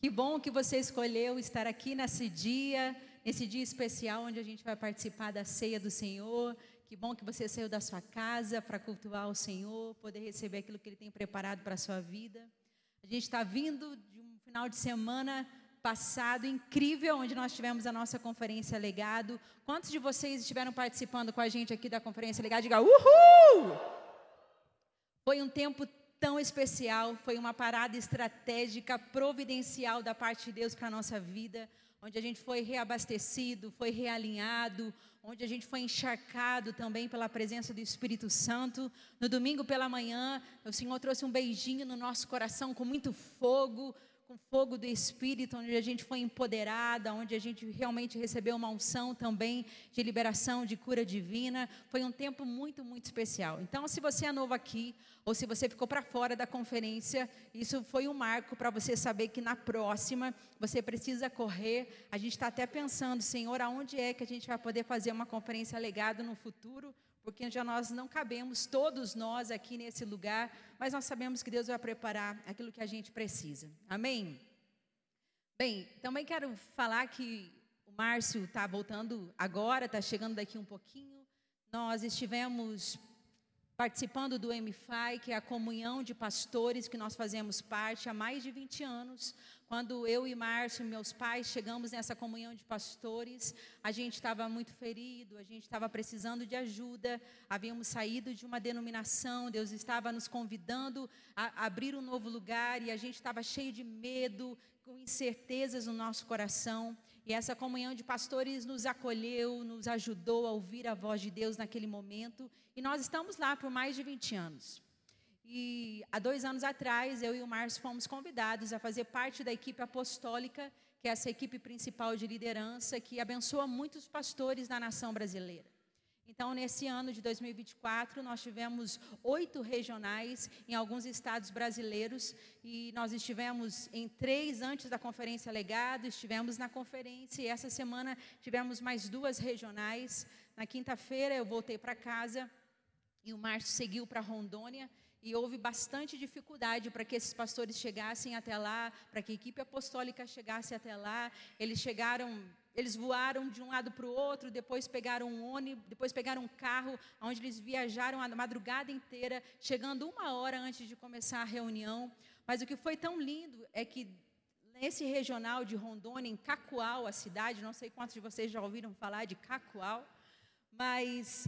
Que bom que você escolheu estar aqui nesse dia especial onde a gente vai participar da ceia do Senhor. Que bom que você saiu da sua casa para cultuar o Senhor, poder receber aquilo que Ele tem preparado para a sua vida. A gente está vindo de um final de semana passado incrível, onde nós tivemos a nossa conferência Legado. Quantos de vocês estiveram participando com a gente aqui da conferência Legado? Diga uhul! Foi um tempo tão especial, foi uma parada estratégica, providencial da parte de Deus para a nossa vida, onde a gente foi reabastecido, foi realinhado, onde a gente foi encharcado também pela presença do Espírito Santo. No domingo pela manhã, o Senhor trouxe um beijinho no nosso coração com muito fogo, com fogo do Espírito, onde a gente foi empoderada, onde a gente realmente recebeu uma unção também de liberação, de cura divina. Foi um tempo muito, muito especial. Então, se você é novo aqui, ou se você ficou para fora da conferência, isso foi um marco para você saber que na próxima você precisa correr. A gente está até pensando, Senhor, aonde é que a gente vai poder fazer uma conferência Legado no futuro? Porque já nós não cabemos, todos nós aqui nesse lugar, mas nós sabemos que Deus vai preparar aquilo que a gente precisa. Amém? Bem, também quero falar que o Márcio está voltando agora, está chegando daqui um pouquinho. Nós estivemos participando do MFI, que é a comunhão de pastores que nós fazemos parte há mais de 20 anos. Quando eu e Márcio, meus pais, chegamos nessa comunhão de pastores, a gente estava muito ferido, a gente estava precisando de ajuda, havíamos saído de uma denominação, Deus estava nos convidando a abrir um novo lugar e a gente estava cheio de medo, com incertezas no nosso coração. E essa comunhão de pastores nos acolheu, nos ajudou a ouvir a voz de Deus naquele momento. E nós estamos lá por mais de 20 anos. E há 2 anos atrás, eu e o Márcio fomos convidados a fazer parte da equipe apostólica, que é essa equipe principal de liderança, que abençoa muitos pastores na nação brasileira. Então, nesse ano de 2024, nós tivemos 8 regionais em alguns estados brasileiros e nós estivemos em 3 antes da conferência Legado, estivemos na conferência e essa semana tivemos mais 2 regionais. Na quinta-feira eu voltei para casa e o Márcio seguiu para Rondônia e houve bastante dificuldade para que esses pastores chegassem até lá, para que a equipe apostólica chegasse até lá. Eles voaram de um lado para o outro, depois pegaram um ônibus, depois pegaram um carro, onde eles viajaram a madrugada inteira, chegando 1 hora antes de começar a reunião. Mas o que foi tão lindo é que nesse regional de Rondônia, em Cacoal, a cidade, não sei quantos de vocês já ouviram falar de Cacoal, mas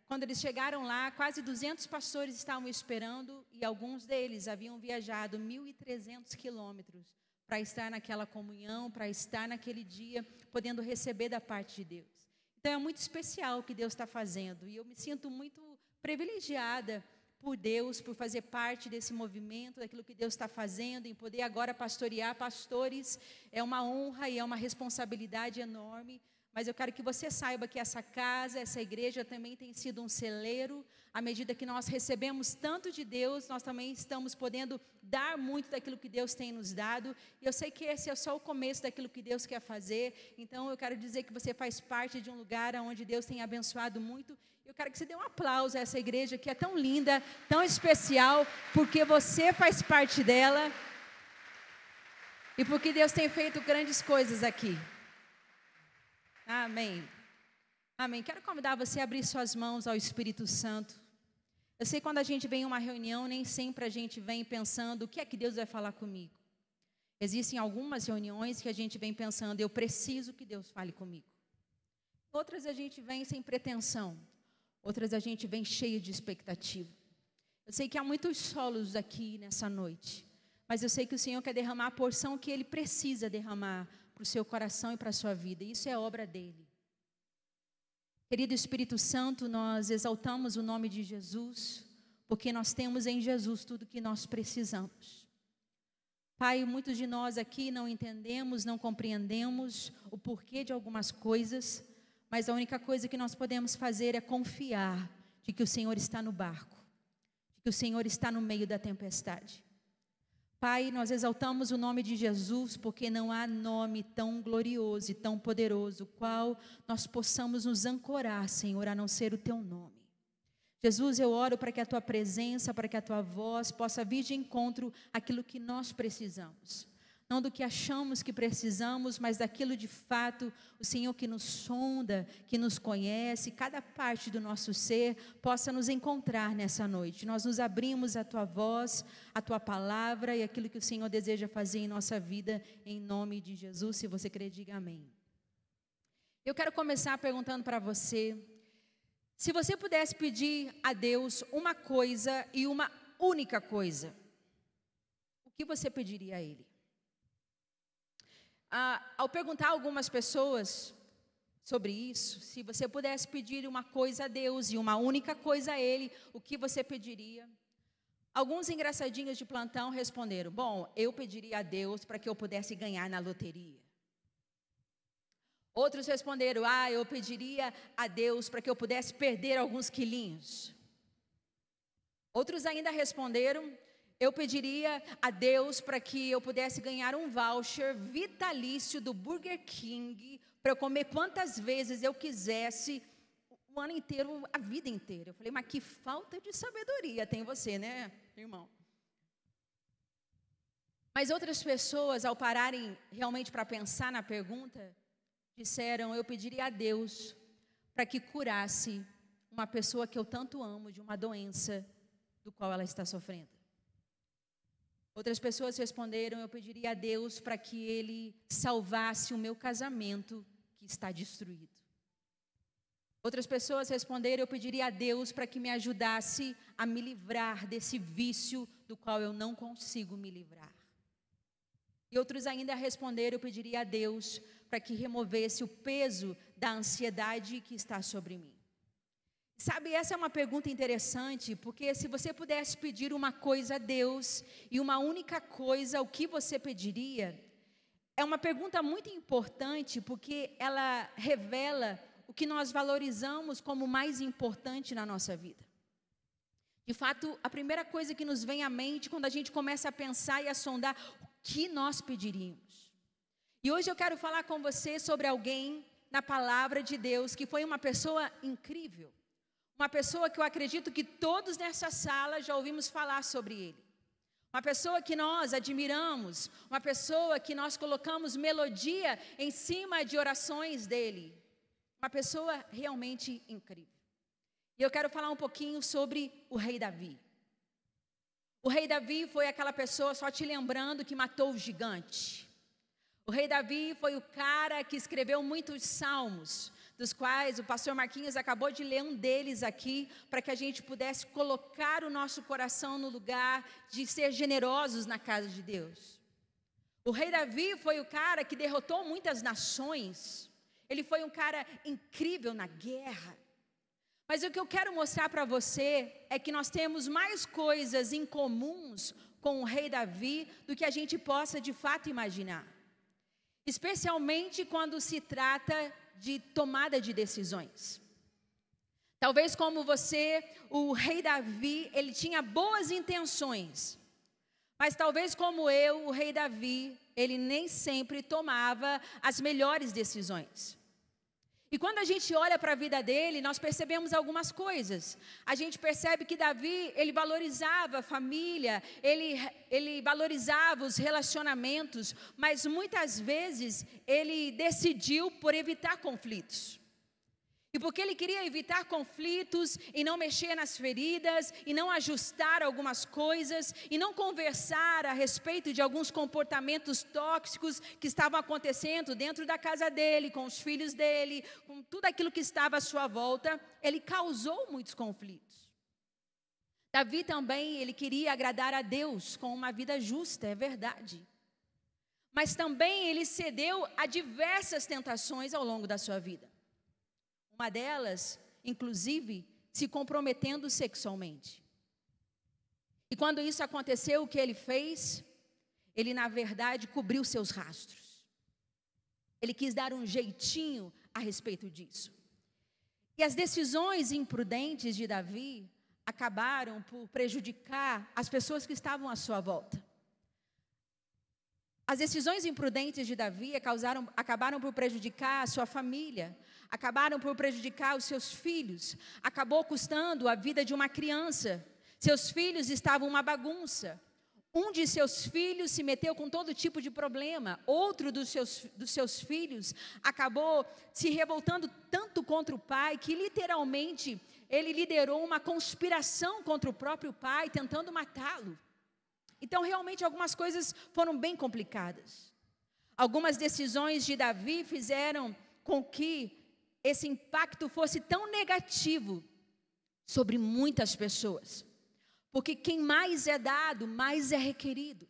quando eles chegaram lá, quase 200 pastores estavam esperando e alguns deles haviam viajado 1.300 quilômetros para estar naquela comunhão, para estar naquele dia, podendo receber da parte de Deus. Então é muito especial o que Deus está fazendo e eu me sinto muito privilegiada por Deus, por fazer parte desse movimento, daquilo que Deus está fazendo, em poder agora pastorear pastores. É uma honra e é uma responsabilidade enorme. Mas eu quero que você saiba que essa casa, essa igreja também tem sido um celeiro. À medida que nós recebemos tanto de Deus, nós também estamos podendo dar muito daquilo que Deus tem nos dado. E eu sei que esse é só o começo daquilo que Deus quer fazer. Então eu quero dizer que você faz parte de um lugar onde Deus tem abençoado muito. Eu quero que você dê um aplauso a essa igreja que é tão linda, tão especial, porque você faz parte dela. E porque Deus tem feito grandes coisas aqui. Amém. Amém. Quero convidar você a abrir suas mãos ao Espírito Santo. Eu sei que quando a gente vem em uma reunião, nem sempre a gente vem pensando, o que é que Deus vai falar comigo? Existem algumas reuniões que a gente vem pensando, eu preciso que Deus fale comigo. Outras a gente vem sem pretensão. Outras a gente vem cheia de expectativa. Eu sei que há muitos solos aqui nessa noite. Mas eu sei que o Senhor quer derramar a porção que Ele precisa derramar para o seu coração e para a sua vida. Isso é obra dEle. Querido Espírito Santo, nós exaltamos o nome de Jesus, porque nós temos em Jesus tudo o que nós precisamos. Pai, muitos de nós aqui não entendemos, não compreendemos o porquê de algumas coisas, mas a única coisa que nós podemos fazer é confiar de que o Senhor está no barco, de que o Senhor está no meio da tempestade. Pai, nós exaltamos o nome de Jesus, porque não há nome tão glorioso e tão poderoso, qual nós possamos nos ancorar, Senhor, a não ser o Teu nome. Jesus, eu oro para que a Tua presença, para que a Tua voz possa vir de encontro àquilo que nós precisamos. não do que achamos que precisamos, mas daquilo de fato, o Senhor que nos sonda, que nos conhece, cada parte do nosso ser possa nos encontrar nessa noite. Nós nos abrimos à Tua voz, à Tua palavra e aquilo que o Senhor deseja fazer em nossa vida, em nome de Jesus. Se você crê, diga amém. Eu quero começar perguntando para você, se você pudesse pedir a Deus uma coisa e uma única coisa, o que você pediria a Ele? Ao perguntar a algumas pessoas sobre isso, se você pudesse pedir uma coisa a Deus e uma única coisa a Ele, o que você pediria? Alguns engraçadinhos de plantão responderam, bom, eu pediria a Deus para que eu pudesse ganhar na loteria. Outros responderam, eu pediria a Deus para que eu pudesse perder alguns quilinhos. Outros ainda responderam, eu pediria a Deus para que eu pudesse ganhar um voucher vitalício do Burger King, para eu comer quantas vezes eu quisesse, o ano inteiro, a vida inteira. Eu falei, mas que falta de sabedoria tem você, né, irmão? Mas outras pessoas, ao pararem realmente para pensar na pergunta, disseram, eu pediria a Deus para que curasse uma pessoa que eu tanto amo de uma doença do qual ela está sofrendo. Outras pessoas responderam, eu pediria a Deus para que Ele salvasse o meu casamento que está destruído. Outras pessoas responderam, eu pediria a Deus para que me ajudasse a me livrar desse vício do qual eu não consigo me livrar. E outros ainda responderam, eu pediria a Deus para que removesse o peso da ansiedade que está sobre mim. Sabe, essa é uma pergunta interessante, porque se você pudesse pedir uma coisa a Deus e uma única coisa, o que você pediria? É uma pergunta muito importante, porque ela revela o que nós valorizamos como mais importante na nossa vida. De fato, a primeira coisa que nos vem à mente quando a gente começa a pensar e a sondar, o que nós pediríamos? E hoje eu quero falar com você sobre alguém na palavra de Deus, que foi uma pessoa incrível. Uma pessoa que eu acredito que todos nessa sala já ouvimos falar sobre ele. Uma pessoa que nós admiramos, uma pessoa que nós colocamos melodia em cima de orações dele. Uma pessoa realmente incrível. E eu quero falar um pouquinho sobre o rei Davi. O rei Davi foi aquela pessoa, só te lembrando, que matou o gigante. O rei Davi foi o cara que escreveu muitos salmos, dos quais o pastor Marquinhos acabou de ler um deles aqui, para que a gente pudesse colocar o nosso coração no lugar de ser generosos na casa de Deus. O rei Davi foi o cara que derrotou muitas nações, ele foi um cara incrível na guerra. Mas o que eu quero mostrar para você é que nós temos mais coisas em comuns com o rei Davi do que a gente possa de fato imaginar. Especialmente quando se trata de tomada de decisões. Talvez como você, o rei Davi, ele tinha boas intenções, mas talvez como eu, o rei Davi, ele nem sempre tomava as melhores decisões. E quando a gente olha para a vida dele, nós percebemos algumas coisas. A gente percebe que Davi, ele valorizava a família, ele valorizava os relacionamentos, mas muitas vezes ele decidiu por evitar conflitos. E porque ele queria evitar conflitos e não mexer nas feridas, e não ajustar algumas coisas, e não conversar a respeito de alguns comportamentos tóxicos que estavam acontecendo dentro da casa dele, com os filhos dele, com tudo aquilo que estava à sua volta, ele causou muitos conflitos. Davi também, ele queria agradar a Deus com uma vida justa, é verdade. Mas também ele cedeu a diversas tentações ao longo da sua vida. Uma delas, inclusive, se comprometendo sexualmente. E quando isso aconteceu, o que ele fez? Ele, na verdade, cobriu seus rastros. Ele quis dar um jeitinho a respeito disso. E as decisões imprudentes de Davi acabaram por prejudicar as pessoas que estavam à sua volta. As decisões imprudentes de Davi acabaram por prejudicar a sua família, acabaram por prejudicar os seus filhos, acabou custando a vida de uma criança. Seus filhos estavam uma bagunça. Um de seus filhos se meteu com todo tipo de problema. Outro dos seus filhos acabou se revoltando tanto contra o pai, que literalmente ele liderou uma conspiração contra o próprio pai, tentando matá-lo. Então, realmente, algumas coisas foram bem complicadas. Algumas decisões de Davi fizeram com que esse impacto fosse tão negativo sobre muitas pessoas. Porque quem mais é dado, mais é requerido.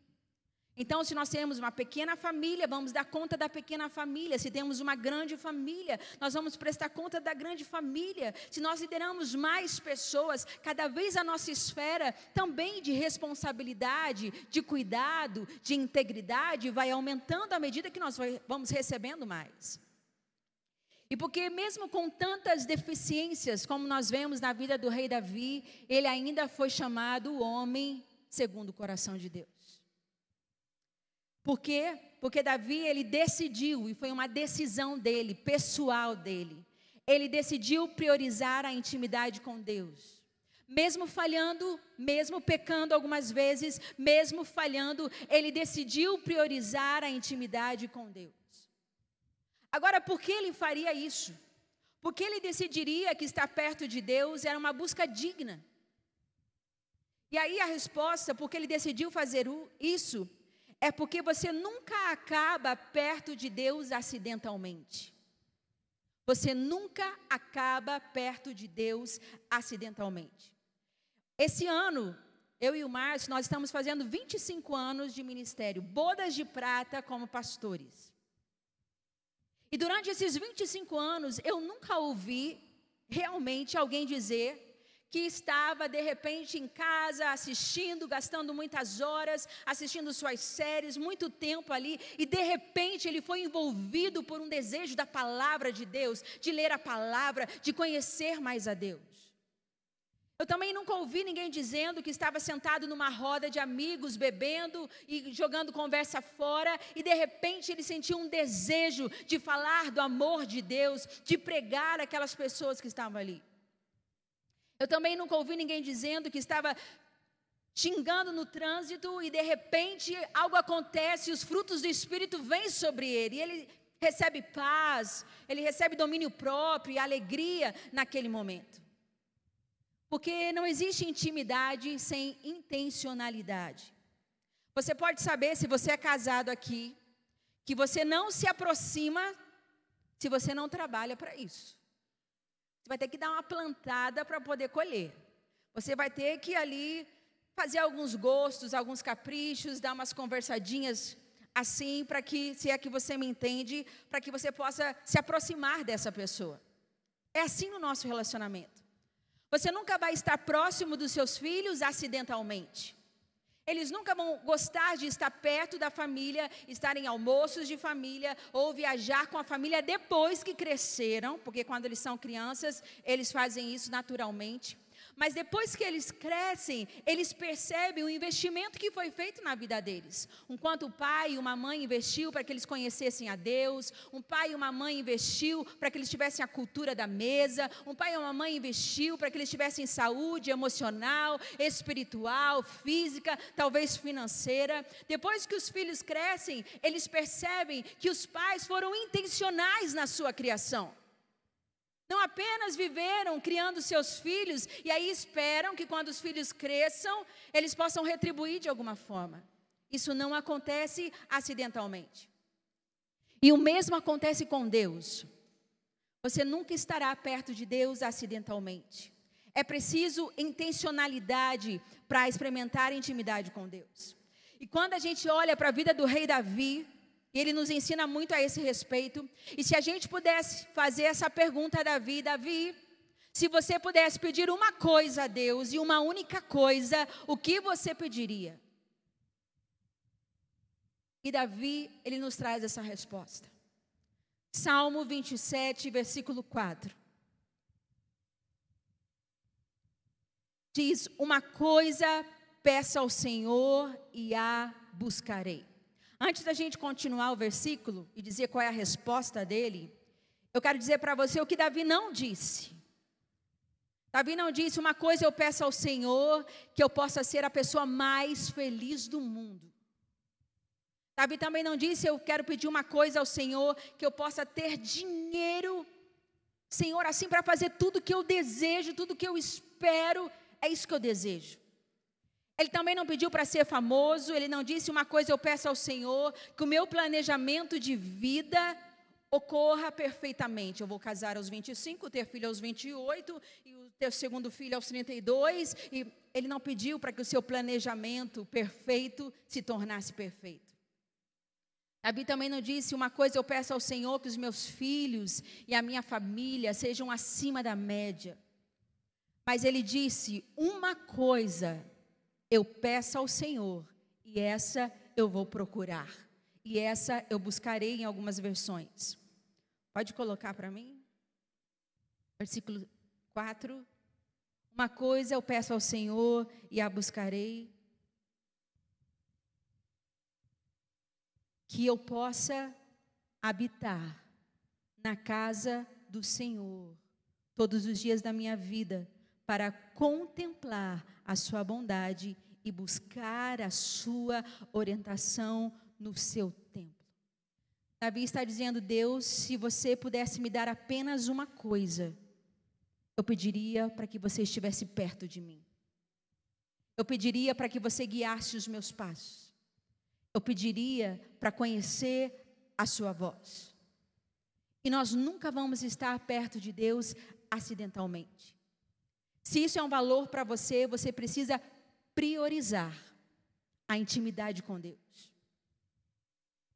Então, se nós temos uma pequena família, vamos dar conta da pequena família. Se temos uma grande família, nós vamos prestar conta da grande família. Se nós lideramos mais pessoas, cada vez a nossa esfera também de responsabilidade, de cuidado, de integridade, vai aumentando à medida que nós vamos recebendo mais. E porque mesmo com tantas deficiências, como nós vemos na vida do rei Davi, ele ainda foi chamado o homem segundo o coração de Deus. Por quê? Porque Davi, ele decidiu, e foi uma decisão dele, pessoal dele. Ele decidiu priorizar a intimidade com Deus. Mesmo falhando, mesmo pecando algumas vezes, mesmo falhando, ele decidiu priorizar a intimidade com Deus. Agora, por que ele faria isso? Porque ele decidiria que estar perto de Deus era uma busca digna. E aí a resposta, porque ele decidiu fazer isso, é porque você nunca acaba perto de Deus acidentalmente. Você nunca acaba perto de Deus acidentalmente. Esse ano, eu e o Márcio, nós estamos fazendo 25 anos de ministério, bodas de prata como pastores. E durante esses 25 anos, eu nunca ouvi realmente alguém dizer que estava de repente em casa assistindo, gastando muitas horas, assistindo suas séries, muito tempo ali, e de repente ele foi envolvido por um desejo da palavra de Deus, de ler a palavra, de conhecer mais a Deus. Eu também nunca ouvi ninguém dizendo que estava sentado numa roda de amigos, bebendo e jogando conversa fora, e de repente ele sentiu um desejo de falar do amor de Deus, de pregar aquelas pessoas que estavam ali. Eu também nunca ouvi ninguém dizendo que estava xingando no trânsito e de repente algo acontece, os frutos do Espírito vêm sobre ele, e ele recebe paz, ele recebe domínio próprio e alegria naquele momento. Porque não existe intimidade sem intencionalidade. Você pode saber, se você é casado aqui, que você não se aproxima se você não trabalha para isso. Você vai ter que dar uma plantada para poder colher. Você vai ter que ali fazer alguns gostos, alguns caprichos, dar umas conversadinhas assim, para que, se é que você me entende, para que você possa se aproximar dessa pessoa. É assim no nosso relacionamento. Você nunca vai estar próximo dos seus filhos acidentalmente. Eles nunca vão gostar de estar perto da família, estar em almoços de família, ou viajar com a família depois que cresceram, porque quando eles são crianças, eles fazem isso naturalmente. Mas depois que eles crescem, eles percebem o investimento que foi feito na vida deles. Enquanto o pai e uma mãe investiu para que eles conhecessem a Deus, um pai e uma mãe investiu para que eles tivessem a cultura da mesa, um pai e uma mãe investiu para que eles tivessem saúde emocional, espiritual, física, talvez financeira. Depois que os filhos crescem, eles percebem que os pais foram intencionais na sua criação. Não apenas viveram criando seus filhos e aí esperam que quando os filhos cresçam, eles possam retribuir de alguma forma. Isso não acontece acidentalmente. E o mesmo acontece com Deus. Você nunca estará perto de Deus acidentalmente. É preciso intencionalidade para experimentar intimidade com Deus. E quando a gente olha para a vida do rei Davi, ele nos ensina muito a esse respeito. E se a gente pudesse fazer essa pergunta a Davi: Davi, se você pudesse pedir uma coisa a Deus e uma única coisa, o que você pediria? E Davi, ele nos traz essa resposta. Salmo 27, versículo 4. Diz: uma coisa peço ao Senhor e a buscarei. Antes da gente continuar o versículo e dizer qual é a resposta dele, eu quero dizer para você o que Davi não disse. Davi não disse: uma coisa eu peço ao Senhor, que eu possa ser a pessoa mais feliz do mundo. Davi também não disse: eu quero pedir uma coisa ao Senhor, que eu possa ter dinheiro, Senhor, assim para fazer tudo que eu desejo, tudo que eu espero, é isso que eu desejo. Ele também não pediu para ser famoso, ele não disse: uma coisa eu peço ao Senhor, que o meu planejamento de vida ocorra perfeitamente. Eu vou casar aos 25, ter filho aos 28, e ter o segundo filho aos 32, e ele não pediu para que o seu planejamento perfeito se tornasse perfeito. Davi também não disse: uma coisa eu peço ao Senhor, que os meus filhos e a minha família sejam acima da média. Mas ele disse: uma coisa eu peço ao Senhor, e essa eu vou procurar, e essa eu buscarei em algumas versões. Pode colocar para mim? Versículo 4. Uma coisa eu peço ao Senhor, e a buscarei, que eu possa habitar na casa do Senhor todos os dias da minha vida, para contemplar a sua bondade e buscar a sua orientação no seu templo. Davi está dizendo: Deus, se você pudesse me dar apenas uma coisa, eu pediria para que você estivesse perto de mim. Eu pediria para que você guiasse os meus passos. Eu pediria para conhecer a sua voz. E nós nunca vamos estar perto de Deus acidentalmente. Se isso é um valor para você, você precisa priorizar a intimidade com Deus.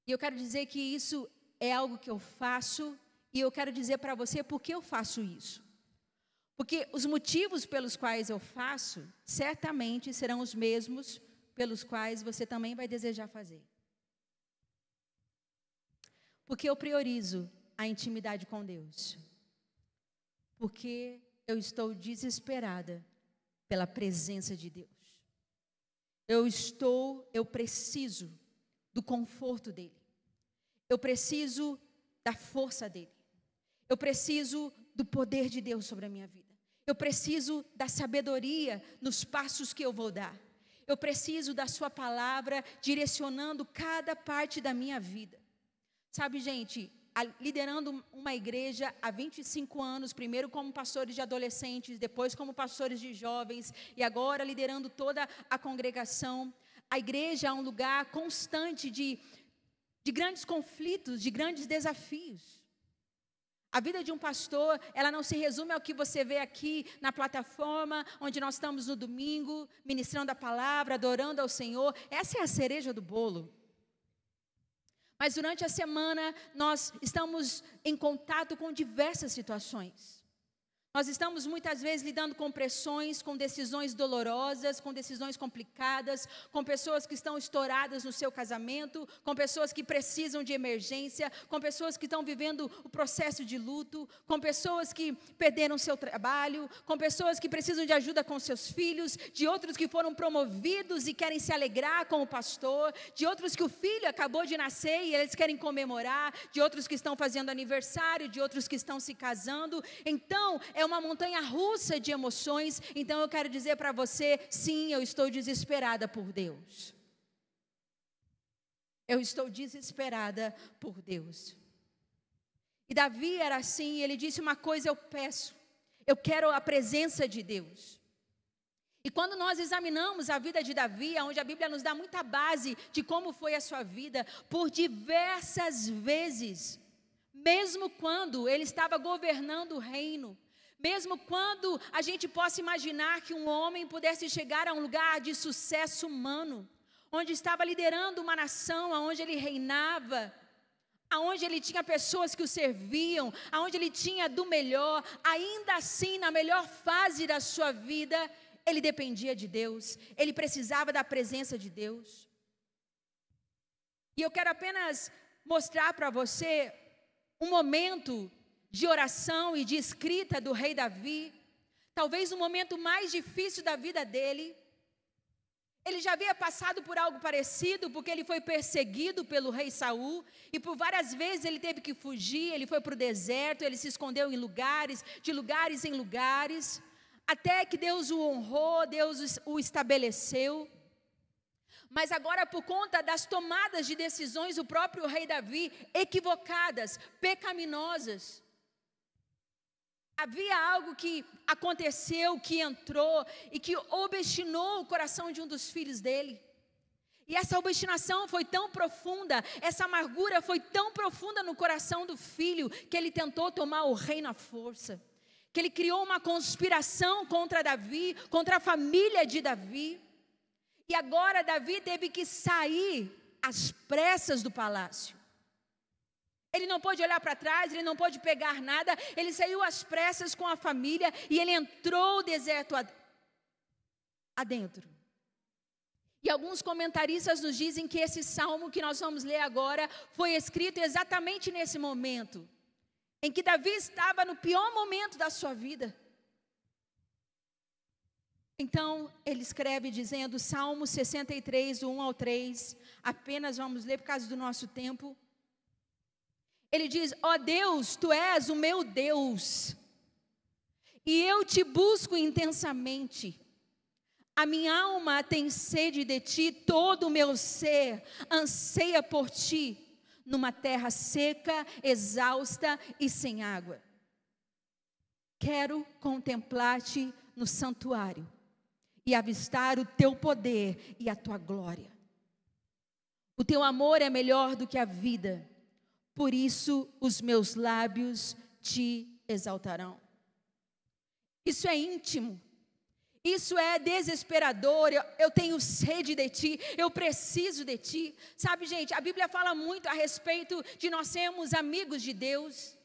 E eu quero dizer que isso é algo que eu faço, e eu quero dizer para você por que eu faço isso. Porque os motivos pelos quais eu faço, certamente serão os mesmos pelos quais você também vai desejar fazer. Porque eu priorizo a intimidade com Deus. Porque eu estou desesperada pela presença de Deus. Eu preciso do conforto dEle. Eu preciso da força dEle. Eu preciso do poder de Deus sobre a minha vida. Eu preciso da sabedoria nos passos que eu vou dar. Eu preciso da sua palavra direcionando cada parte da minha vida. Sabe, gente, liderando uma igreja há 25 anos, primeiro como pastores de adolescentes, depois como pastores de jovens, e agora liderando toda a congregação. A igreja é um lugar constante de grandes conflitos, de grandes desafios. A vida de um pastor, ela não se resume ao que você vê aqui na plataforma, onde nós estamos no domingo, ministrando a palavra, adorando ao Senhor. Essa é a cereja do bolo. Mas durante a semana, nós estamos em contato com diversas situações. Nós estamos muitas vezes lidando com pressões, com decisões dolorosas, com decisões complicadas, com pessoas que estão estouradas no seu casamento, com pessoas que precisam de emergência, com pessoas que estão vivendo o processo de luto, com pessoas que perderam seu trabalho, com pessoas que precisam de ajuda com seus filhos, de outros que foram promovidos e querem se alegrar com o pastor, de outros que o filho acabou de nascer e eles querem comemorar, de outros que estão fazendo aniversário, de outros que estão se casando. Então, é uma montanha russa de emoções. Então eu quero dizer para você: sim, eu estou desesperada por Deus. Eu estou desesperada por Deus. E Davi era assim, ele disse: uma coisa eu peço, eu quero a presença de Deus. E quando nós examinamos a vida de Davi, onde a Bíblia nos dá muita base de como foi a sua vida, por diversas vezes, mesmo quando ele estava governando o reino, mesmo quando a gente possa imaginar que um homem pudesse chegar a um lugar de sucesso humano, onde estava liderando uma nação, onde ele reinava, onde ele tinha pessoas que o serviam, onde ele tinha do melhor, ainda assim, na melhor fase da sua vida, ele dependia de Deus, ele precisava da presença de Deus. E eu quero apenas mostrar para você um momento de oração e de escrita do rei Davi, talvez o momento mais difícil da vida dele. Ele já havia passado por algo parecido, porque ele foi perseguido pelo rei Saul, e por várias vezes ele teve que fugir, ele foi para o deserto, ele se escondeu em lugares, de lugares em lugares, até que Deus o honrou, Deus o estabeleceu. Mas agora, por conta das tomadas de decisões do próprio rei Davi, equivocadas, pecaminosas, havia algo que aconteceu, que entrou e que obstinou o coração de um dos filhos dele. E essa obstinação foi tão profunda, essa amargura foi tão profunda no coração do filho, que ele tentou tomar o reino à força. Que ele criou uma conspiração contra Davi, contra a família de Davi. E agora Davi teve que sair às pressas do palácio. Ele não pôde olhar para trás, ele não pôde pegar nada, ele saiu às pressas com a família e ele entrou o deserto adentro. E alguns comentaristas nos dizem que esse salmo que nós vamos ler agora foi escrito exatamente nesse momento, em que Davi estava no pior momento da sua vida. Então, ele escreve dizendo, Salmo 63, do 1 ao 3, apenas vamos ler por causa do nosso tempo. Ele diz, ó Deus, Tu és o meu Deus, e eu Te busco intensamente. A minha alma tem sede de Ti, todo o meu ser anseia por Ti, numa terra seca, exausta e sem água. Quero contemplar-Te no santuário e avistar o Teu poder e a Tua glória. O Teu amor é melhor do que a vida, por isso os meus lábios Te exaltarão. Isso é íntimo. Isso é desesperador, eu tenho sede de Ti, eu preciso de Ti. Sabe, gente, a Bíblia fala muito a respeito de nós sermos amigos de Deus.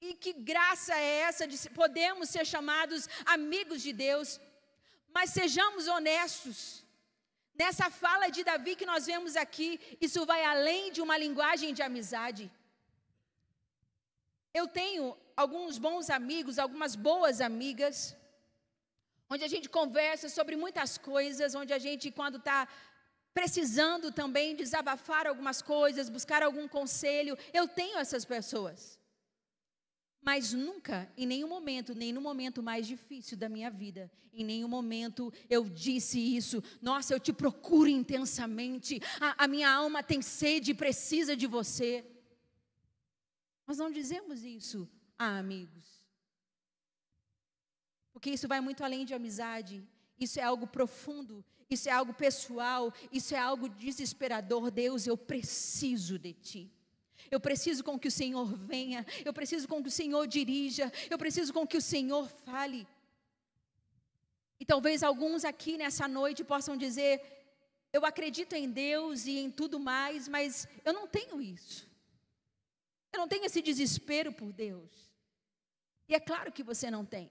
E que graça é essa de podermos ser chamados amigos de Deus. Mas sejamos honestos. Nessa fala de Davi que nós vemos aqui, isso vai além de uma linguagem de amizade. Eu tenho alguns bons amigos, algumas boas amigas, onde a gente conversa sobre muitas coisas, onde a gente, quando está precisando também desabafar algumas coisas, buscar algum conselho, eu tenho essas pessoas. Mas nunca, em nenhum momento, nem no momento mais difícil da minha vida, em nenhum momento eu disse isso, nossa, eu te procuro intensamente, a minha alma tem sede e precisa de você. Nós não dizemos isso a amigos. Porque isso vai muito além de amizade, isso é algo profundo, isso é algo pessoal, isso é algo desesperador. Deus, eu preciso de Ti. Eu preciso com que o Senhor venha, eu preciso com que o Senhor dirija, eu preciso com que o Senhor fale. E talvez alguns aqui nessa noite possam dizer, eu acredito em Deus e em tudo mais, mas eu não tenho isso. Eu não tenho esse desespero por Deus. E é claro que você não tem.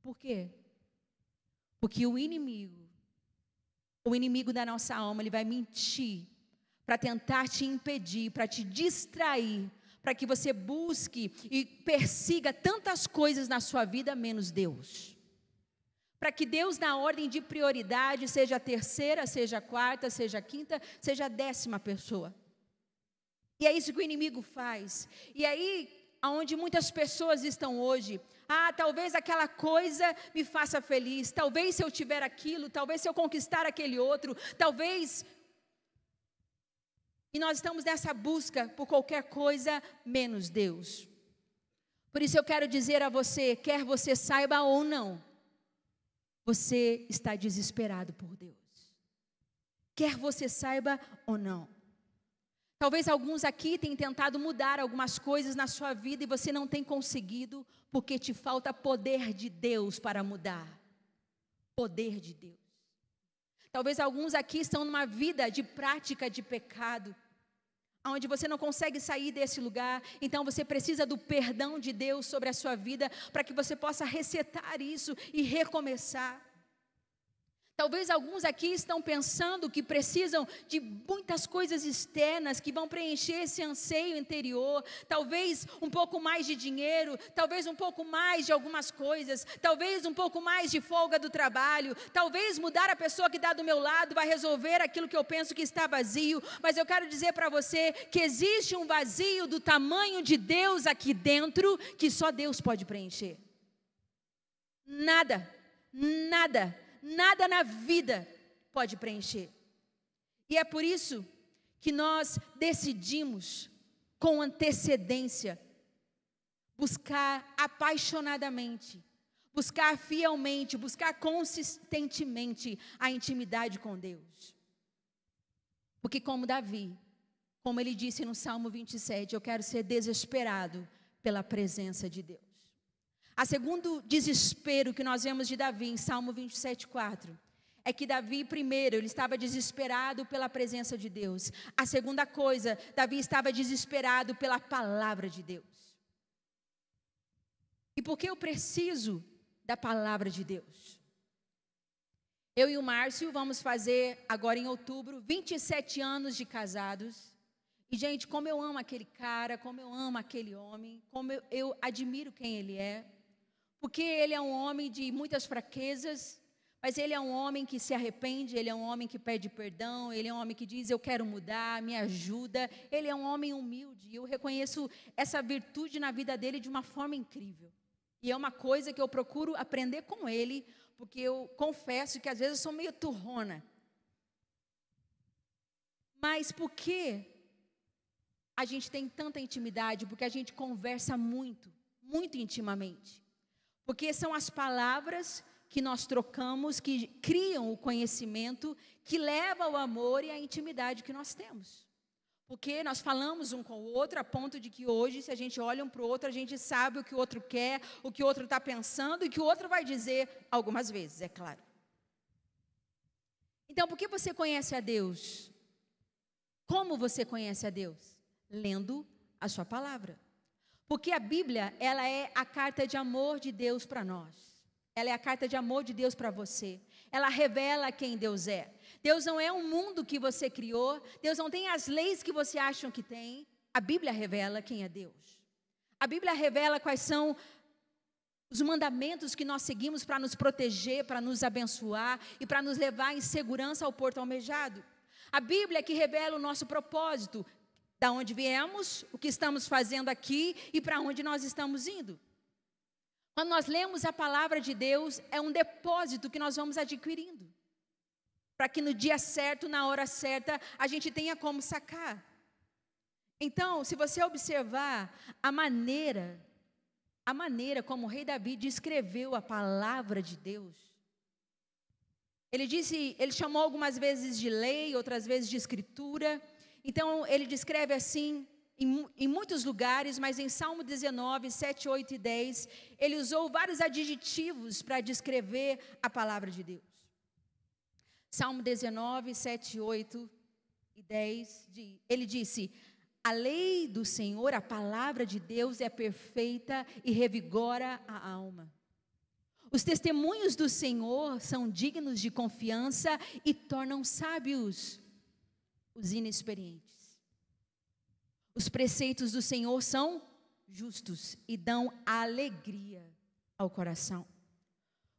Por quê? Porque o inimigo da nossa alma, ele vai mentir para tentar te impedir, para te distrair, para que você busque e persiga tantas coisas na sua vida, menos Deus. Para que Deus, na ordem de prioridade, seja a terceira, seja a quarta, seja a quinta, seja a 10ª pessoa. E é isso que o inimigo faz. E aí, aonde muitas pessoas estão hoje, talvez aquela coisa me faça feliz, talvez se eu tiver aquilo, talvez se eu conquistar aquele outro, talvez... E nós estamos nessa busca por qualquer coisa, menos Deus. Por isso eu quero dizer a você, quer você saiba ou não, você está desesperado por Deus. Quer você saiba ou não. Talvez alguns aqui tenham tentado mudar algumas coisas na sua vida e você não tem conseguido, porque te falta poder de Deus para mudar. Poder de Deus. Talvez alguns aqui estão numa vida de prática de pecado, onde você não consegue sair desse lugar, então você precisa do perdão de Deus sobre a sua vida, para que você possa resetar isso e recomeçar. Talvez alguns aqui estão pensando que precisam de muitas coisas externas que vão preencher esse anseio interior. Talvez um pouco mais de dinheiro, talvez um pouco mais de algumas coisas, talvez um pouco mais de folga do trabalho, talvez mudar a pessoa que está do meu lado vai resolver aquilo que eu penso que está vazio. Mas eu quero dizer para você que existe um vazio do tamanho de Deus aqui dentro que só Deus pode preencher. Nada, nada, nada na vida pode preencher. E é por isso que nós decidimos, com antecedência, buscar apaixonadamente, buscar fielmente, buscar consistentemente a intimidade com Deus. Porque como Davi, como ele disse no Salmo 27, eu quero ser desesperado pela presença de Deus. A segundo desespero que nós vemos de Davi em Salmo 27:4, é que Davi, primeiro, ele estava desesperado pela presença de Deus. A segunda coisa, Davi estava desesperado pela palavra de Deus. E por que eu preciso da palavra de Deus? Eu e o Márcio vamos fazer agora em outubro 27 anos de casados. E gente, como eu amo aquele cara, como eu amo aquele homem, como eu admiro quem ele é. Porque ele é um homem de muitas fraquezas, mas ele é um homem que se arrepende, ele é um homem que pede perdão, ele é um homem que diz, eu quero mudar, me ajuda. Ele é um homem humilde, eu reconheço essa virtude na vida dele de uma forma incrível. E é uma coisa que eu procuro aprender com ele, porque eu confesso que às vezes eu sou meio turrona. Mas por que a gente tem tanta intimidade? Porque a gente conversa muito, muito intimamente. Porque são as palavras que nós trocamos, que criam o conhecimento, que leva ao amor e à intimidade que nós temos. Porque nós falamos um com o outro, a ponto de que hoje, se a gente olha um para o outro, a gente sabe o que o outro quer, o que o outro está pensando e o que o outro vai dizer, algumas vezes, é claro. Então, por que você conhece a Deus? Como você conhece a Deus? Lendo a sua palavra. Porque a Bíblia, ela é a carta de amor de Deus para nós. Ela é a carta de amor de Deus para você. Ela revela quem Deus é. Deus não é um mundo que você criou. Deus não tem as leis que você acha que tem. A Bíblia revela quem é Deus. A Bíblia revela quais são os mandamentos que nós seguimos para nos proteger, para nos abençoar e para nos levar em segurança ao porto almejado. A Bíblia é que revela o nosso propósito, da onde viemos, o que estamos fazendo aqui e para onde nós estamos indo. Quando nós lemos a palavra de Deus, é um depósito que nós vamos adquirindo, para que no dia certo, na hora certa, a gente tenha como sacar. Então, se você observar a maneira como o rei Davi descreveu a palavra de Deus, ele chamou algumas vezes de lei, outras vezes de escritura. Então, ele descreve assim, em muitos lugares, mas em Salmo 19, 7, 8 e 10, ele usou vários adjetivos para descrever a palavra de Deus. Salmo 19, 7, 8 e 10, ele disse, a lei do Senhor, a palavra de Deus é perfeita e revigora a alma. Os testemunhos do Senhor são dignos de confiança e tornam sábios os inexperientes. Os preceitos do Senhor são justos e dão alegria ao coração.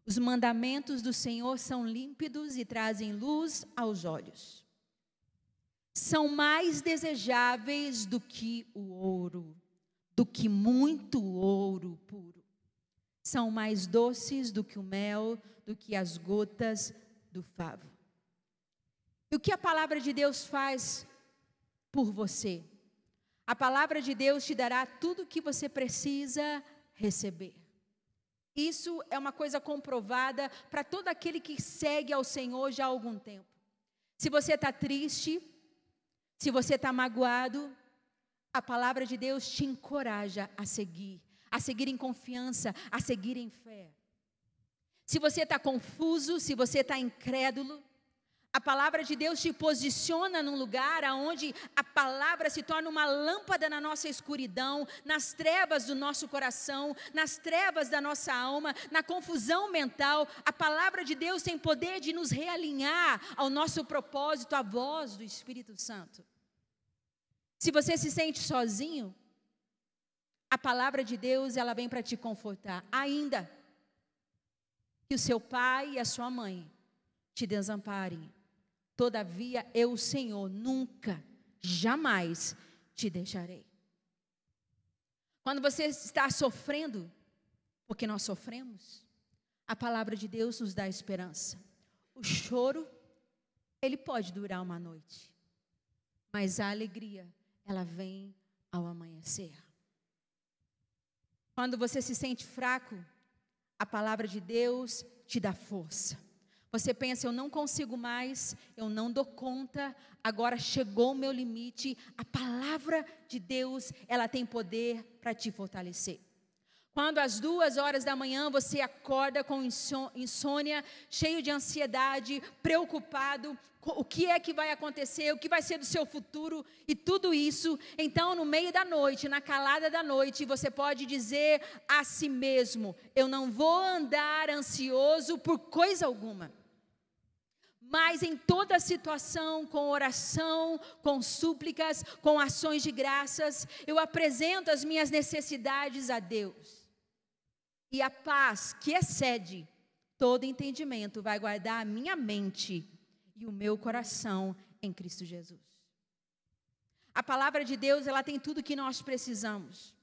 Os mandamentos do Senhor são límpidos e trazem luz aos olhos. São mais desejáveis do que o ouro, do que muito ouro puro. São mais doces do que o mel, do que as gotas do favo. E o que a palavra de Deus faz por você? A palavra de Deus te dará tudo o que você precisa receber. Isso é uma coisa comprovada para todo aquele que segue ao Senhor já há algum tempo. Se você está triste, se você está magoado, a palavra de Deus te encoraja a seguir em confiança, a seguir em fé. Se você está confuso, se você está incrédulo, a palavra de Deus te posiciona num lugar onde a palavra se torna uma lâmpada na nossa escuridão, nas trevas do nosso coração, nas trevas da nossa alma, na confusão mental. A palavra de Deus tem poder de nos realinhar ao nosso propósito, à voz do Espírito Santo. Se você se sente sozinho, a palavra de Deus, ela vem para te confortar. Ainda que o seu pai e a sua mãe te desamparem, todavia eu, o Senhor, nunca, jamais te deixarei. Quando você está sofrendo, porque nós sofremos, A palavra de Deus nos dá esperança. O choro, ele pode durar uma noite, mas a alegria, ela vem ao amanhecer. Quando você se sente fraco, a palavra de Deus te dá força. Você pensa, eu não consigo mais, eu não dou conta, agora chegou o meu limite. A palavra de Deus, ela tem poder para te fortalecer. Quando às 2 horas da manhã você acorda com insônia, cheio de ansiedade, preocupado, o que é que vai acontecer, o que vai ser do seu futuro e tudo isso, então no meio da noite, na calada da noite, você pode dizer a si mesmo, eu não vou andar ansioso por coisa alguma. Mas em toda situação, com oração, com súplicas, com ações de graças, eu apresento as minhas necessidades a Deus. E a paz que excede todo entendimento vai guardar a minha mente e o meu coração em Cristo Jesus. A palavra de Deus, ela tem tudo que nós precisamos.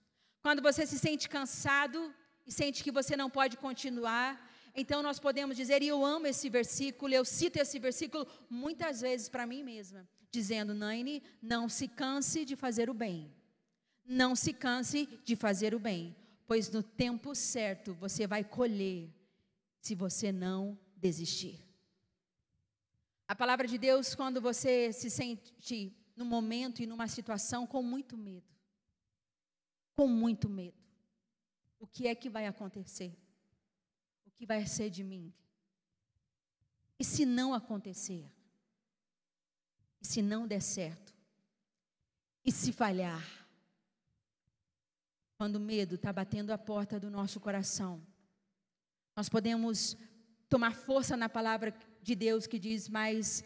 Quando você se sente cansado e sente que você não pode continuar, então nós podemos dizer, e eu amo esse versículo, eu cito esse versículo muitas vezes para mim mesma, dizendo, Naine, não se canse de fazer o bem. Não se canse de fazer o bem, pois no tempo certo você vai colher, se você não desistir. A palavra de Deus, quando você se sente num momento e numa situação com muito medo, o que é que vai acontecer? O que vai ser de mim? E se não acontecer? E se não der certo? E se falhar? Quando o medo está batendo a porta do nosso coração, nós podemos tomar força na palavra de Deus que diz, mas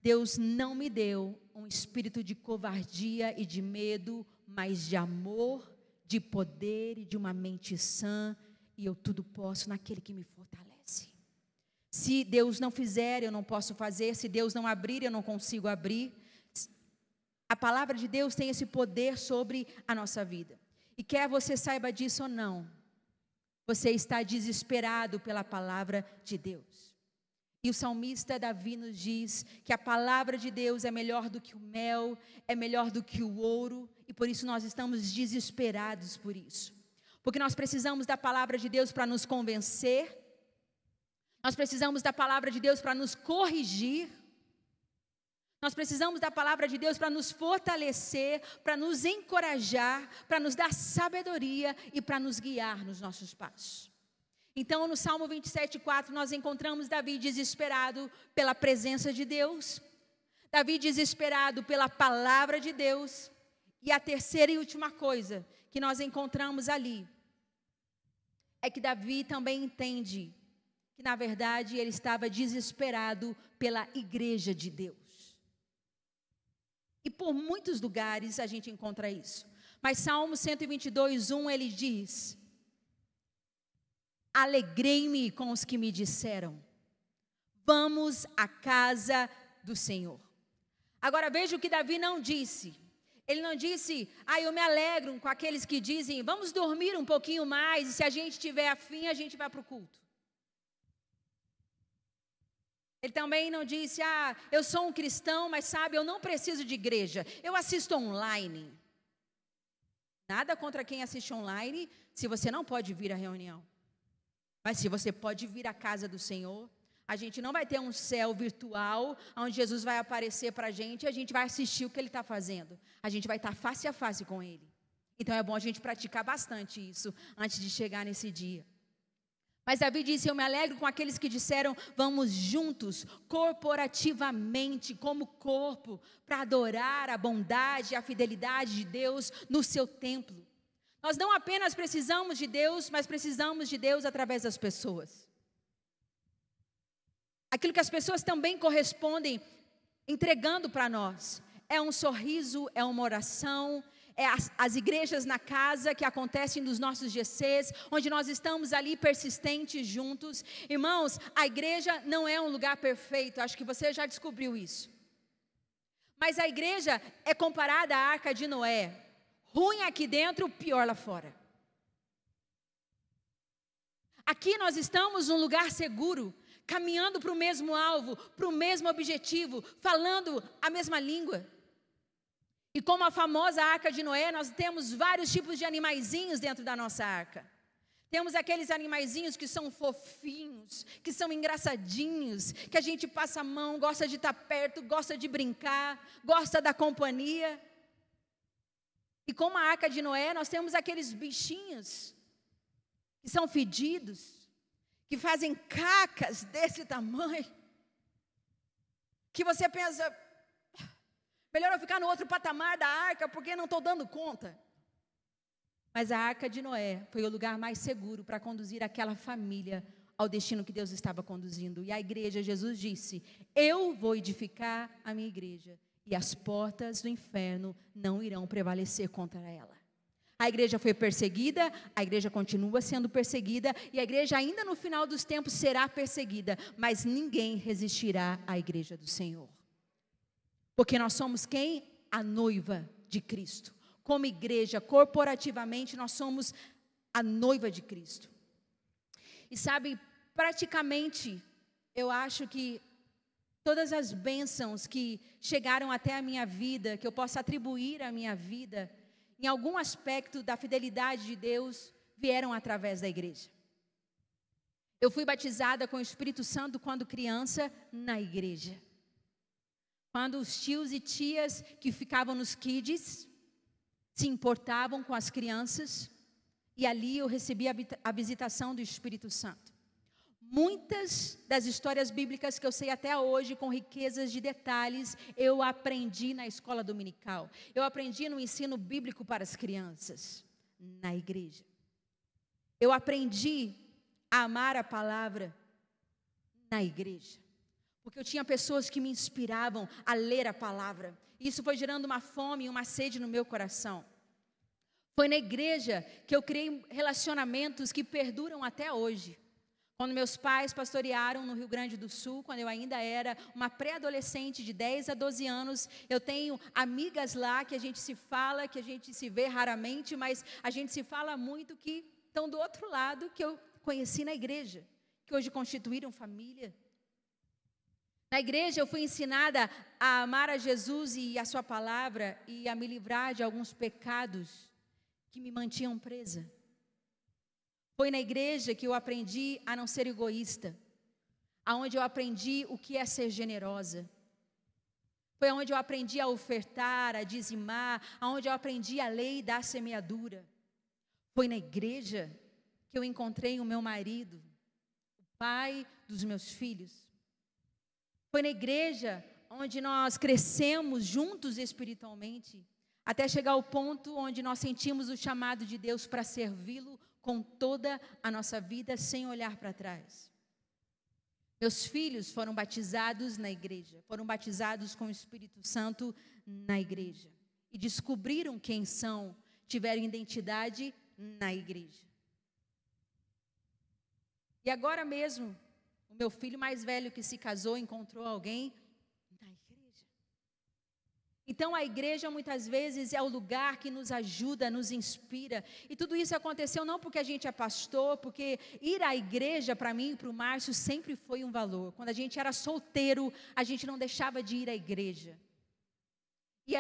Deus não me deu um espírito de covardia e de medo, mas de amor, de poder e de uma mente sã, e eu tudo posso naquele que me fortalece. Se Deus não fizer, eu não posso fazer, se Deus não abrir, eu não consigo abrir. A palavra de Deus tem esse poder sobre a nossa vida. E quer você saiba disso ou não, você está desesperado pela palavra de Deus. E o salmista Davi nos diz que a palavra de Deus é melhor do que o mel, é melhor do que o ouro, e por isso nós estamos desesperados por isso. Porque nós precisamos da palavra de Deus para nos convencer, nós precisamos da palavra de Deus para nos corrigir, nós precisamos da palavra de Deus para nos fortalecer, para nos encorajar, para nos dar sabedoria e para nos guiar nos nossos passos. Então, no Salmo 27:4, nós encontramos Davi desesperado pela presença de Deus, Davi desesperado pela palavra de Deus, e a terceira e última coisa que nós encontramos ali, é que Davi também entende que, na verdade, ele estava desesperado pela igreja de Deus. E por muitos lugares a gente encontra isso. Mas Salmo 122:1, ele diz, alegrei-me com os que me disseram, vamos à casa do Senhor. Agora veja o que Davi não disse. Ele não disse, eu me alegro com aqueles que dizem, vamos dormir um pouquinho mais, e se a gente tiver afim, a gente vai para o culto. Ele também não disse, eu sou um cristão, mas sabe, eu não preciso de igreja, eu assisto online. Nada contra quem assiste online, se você não pode vir à reunião. Mas se você pode vir à casa do Senhor, a gente não vai ter um céu virtual, onde Jesus vai aparecer para a gente vai assistir o que Ele está fazendo. A gente vai estar face a face com Ele. Então é bom a gente praticar bastante isso, antes de chegar nesse dia. Mas Davi disse, eu me alegro com aqueles que disseram, vamos juntos, corporativamente, como corpo, para adorar a bondade e a fidelidade de Deus no seu templo. Nós não apenas precisamos de Deus, mas precisamos de Deus através das pessoas. Aquilo que as pessoas também correspondem, entregando para nós. É um sorriso, é uma oração, é as igrejas na casa que acontecem nos nossos GCs, onde nós estamos ali persistentes juntos. Irmãos, a igreja não é um lugar perfeito, acho que você já descobriu isso. Mas a igreja é comparada à arca de Noé. Ruim aqui dentro, pior lá fora. Aqui nós estamos num lugar seguro, caminhando para o mesmo alvo, para o mesmo objetivo, falando a mesma língua. E como a famosa arca de Noé, nós temos vários tipos de animaizinhos dentro da nossa arca. Temos aqueles animaizinhos que são fofinhos, que são engraçadinhos, que a gente passa a mão, gosta de estar perto, gosta de brincar, gosta da companhia. E como a arca de Noé, nós temos aqueles bichinhos que são fedidos, que fazem cacas desse tamanho, que você pensa, melhor eu ficar no outro patamar da arca, porque não estou dando conta. Mas a arca de Noé foi o lugar mais seguro para conduzir aquela família ao destino que Deus estava conduzindo. E a igreja, Jesus disse, eu vou edificar a minha igreja, e as portas do inferno não irão prevalecer contra ela. A igreja foi perseguida, a igreja continua sendo perseguida, e a igreja ainda no final dos tempos será perseguida, mas ninguém resistirá à igreja do Senhor. Porque nós somos quem? A noiva de Cristo. Como igreja, corporativamente, nós somos a noiva de Cristo. E sabe, praticamente, eu acho que todas as bênçãos que chegaram até a minha vida, que eu posso atribuir à minha vida, em algum aspecto da fidelidade de Deus, vieram através da igreja. Eu fui batizada com o Espírito Santo quando criança, na igreja. Quando os tios e tias que ficavam nos kids se importavam com as crianças, e ali eu recebi a visitação do Espírito Santo. Muitas das histórias bíblicas que eu sei até hoje, com riquezas de detalhes, eu aprendi na escola dominical. Eu aprendi no ensino bíblico para as crianças, na igreja. Eu aprendi a amar a palavra na igreja. Porque eu tinha pessoas que me inspiravam a ler a palavra. Isso foi gerando uma fome e uma sede no meu coração. Foi na igreja que eu criei relacionamentos que perduram até hoje. Quando meus pais pastorearam no Rio Grande do Sul, quando eu ainda era uma pré-adolescente de 10 a 12 anos, eu tenho amigas lá que a gente se fala, que a gente se vê raramente, mas a gente se fala muito, que estão do outro lado, que eu conheci na igreja, que hoje constituíram família. Na igreja eu fui ensinada a amar a Jesus e a sua palavra e a me livrar de alguns pecados que me mantinham presa. Foi na igreja que eu aprendi a não ser egoísta, aonde eu aprendi o que é ser generosa. Foi onde eu aprendi a ofertar, a dizimar, aonde eu aprendi a lei da semeadura. Foi na igreja que eu encontrei o meu marido, o pai dos meus filhos. Foi na igreja onde nós crescemos juntos espiritualmente, até chegar ao ponto onde nós sentimos o chamado de Deus para servi-lo com toda a nossa vida, sem olhar para trás. Meus filhos foram batizados na igreja, foram batizados com o Espírito Santo na igreja, e descobriram quem são, tiveram identidade na igreja. E agora mesmo, o meu filho mais velho que se casou, encontrou alguém na igreja. Então a igreja muitas vezes é o lugar que nos ajuda, nos inspira. E tudo isso aconteceu não porque a gente é pastor, porque ir à igreja para mim e para o Márcio sempre foi um valor. Quando a gente era solteiro, a gente não deixava de ir à igreja. E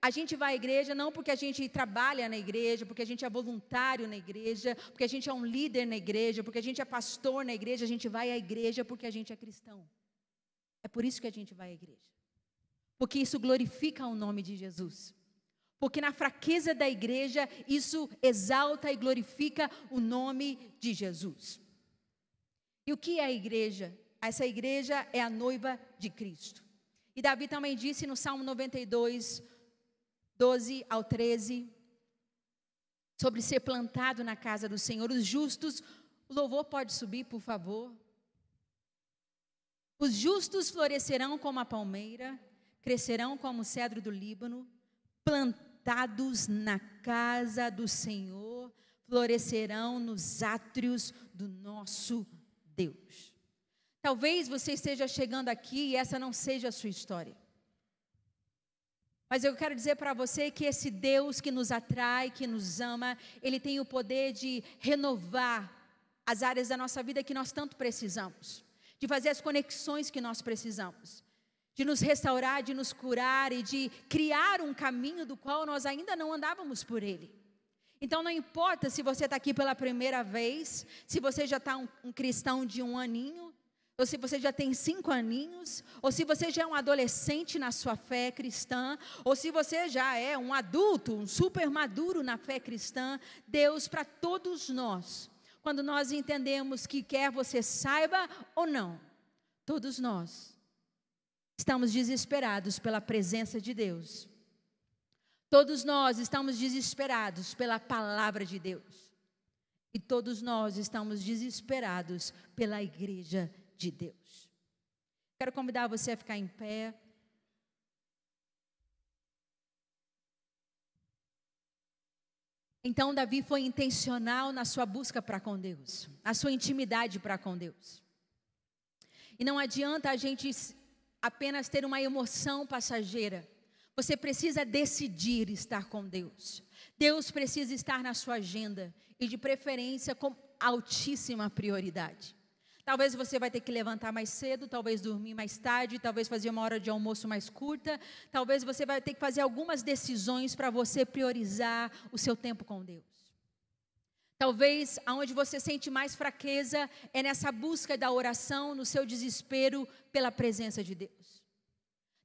a gente vai à igreja não porque a gente trabalha na igreja, porque a gente é voluntário na igreja, porque a gente é um líder na igreja, porque a gente é pastor na igreja, a gente vai à igreja porque a gente é cristão. É por isso que a gente vai à igreja. Porque isso glorifica o nome de Jesus. Porque na fraqueza da igreja, isso exalta e glorifica o nome de Jesus. E o que é a igreja? Essa igreja é a noiva de Cristo. E Davi também disse no Salmo 92, 12 ao 13, sobre ser plantado na casa do Senhor. Os justos, o louvor pode subir, por favor. Os justos florescerão como a palmeira, crescerão como o cedro do Líbano, plantados na casa do Senhor, florescerão nos átrios do nosso Deus. Talvez você esteja chegando aqui e essa não seja a sua história. Mas eu quero dizer para você que esse Deus que nos atrai, que nos ama, Ele tem o poder de renovar as áreas da nossa vida que nós tanto precisamos, de fazer as conexões que nós precisamos, de nos restaurar, de nos curar e de criar um caminho do qual nós ainda não andávamos por ele. Então não importa se você está aqui pela primeira vez, se você já está um cristão de 1 aninho, ou se você já tem 5 aninhos, ou se você já é um adolescente na sua fé cristã, ou se você já é um adulto, um super maduro na fé cristã. Deus, para todos nós, quando nós entendemos que quer você saiba ou não, todos nós estamos desesperados pela presença de Deus. Todos nós estamos desesperados pela palavra de Deus. E todos nós estamos desesperados pela igreja de Deus. Quero convidar você a ficar em pé. Então Davi foi intencional na sua busca para com Deus, na sua intimidade para com Deus. E não adianta a gente apenas ter uma emoção passageira. Você precisa decidir estar com Deus. Deus precisa estar na sua agenda e de preferência com altíssima prioridade. Talvez você vai ter que levantar mais cedo, talvez dormir mais tarde, talvez fazer uma hora de almoço mais curta, talvez você vai ter que fazer algumas decisões para você priorizar o seu tempo com Deus. Talvez aonde você sente mais fraqueza é nessa busca da oração, no seu desespero pela presença de Deus.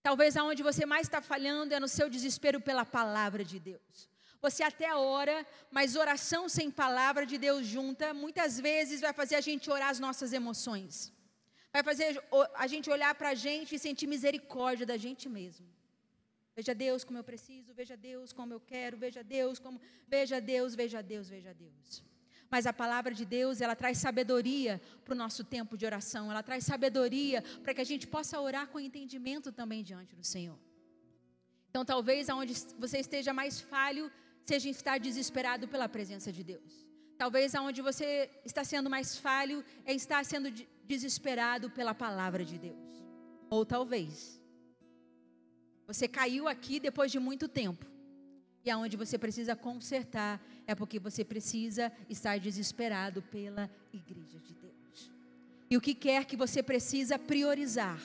Talvez aonde você mais está falhando é no seu desespero pela palavra de Deus. Você até ora, mas oração sem palavra de Deus junta, muitas vezes vai fazer a gente orar as nossas emoções. Vai fazer a gente olhar para a gente e sentir misericórdia da gente mesmo. Veja Deus como eu preciso, veja Deus como eu quero, veja Deus como... Veja Deus, veja Deus, veja Deus. Mas a palavra de Deus, ela traz sabedoria para o nosso tempo de oração. Ela traz sabedoria para que a gente possa orar com entendimento também diante do Senhor. Então talvez aonde você esteja mais falho, seja em estar desesperado pela presença de Deus. Talvez aonde você está sendo mais falho, é estar sendo desesperado pela palavra de Deus. Ou talvez você caiu aqui depois de muito tempo. E aonde você precisa consertar é porque você precisa estar desesperado pela igreja de Deus. E o que quer que você precisa priorizar.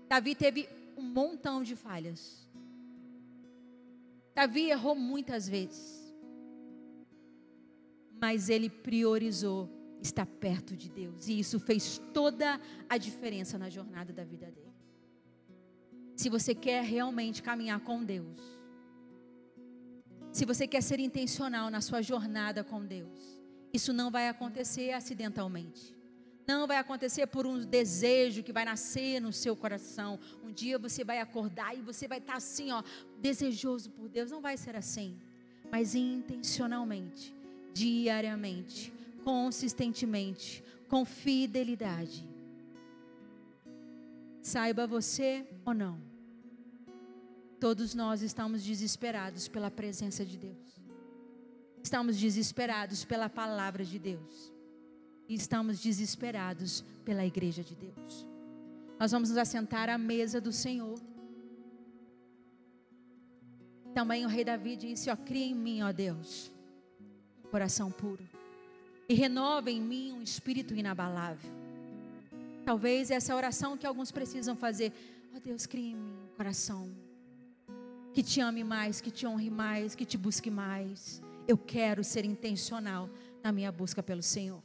Davi teve um montão de falhas. Davi errou muitas vezes. Mas ele priorizou estar perto de Deus. E isso fez toda a diferença na jornada da vida dele. Se você quer realmente caminhar com Deus, se você quer ser intencional na sua jornada com Deus, isso não vai acontecer acidentalmente. Não vai acontecer por um desejo que vai nascer no seu coração. Um dia você vai acordar e você vai estar assim, desejoso por Deus. Não vai ser assim. Mas intencionalmente, diariamente, consistentemente, com fidelidade. Saiba você ou não, todos nós estamos desesperados pela presença de Deus. Estamos desesperados pela palavra de Deus. E estamos desesperados pela igreja de Deus. Nós vamos nos assentar à mesa do Senhor. Também o rei Davi disse, cria em mim, ó Deus, um coração puro. E renova em mim um espírito inabalável. Talvez essa é a oração que alguns precisam fazer. Ó Deus, cria em mim um coração que te ame mais, que te honre mais, que te busque mais. Eu quero ser intencional na minha busca pelo Senhor.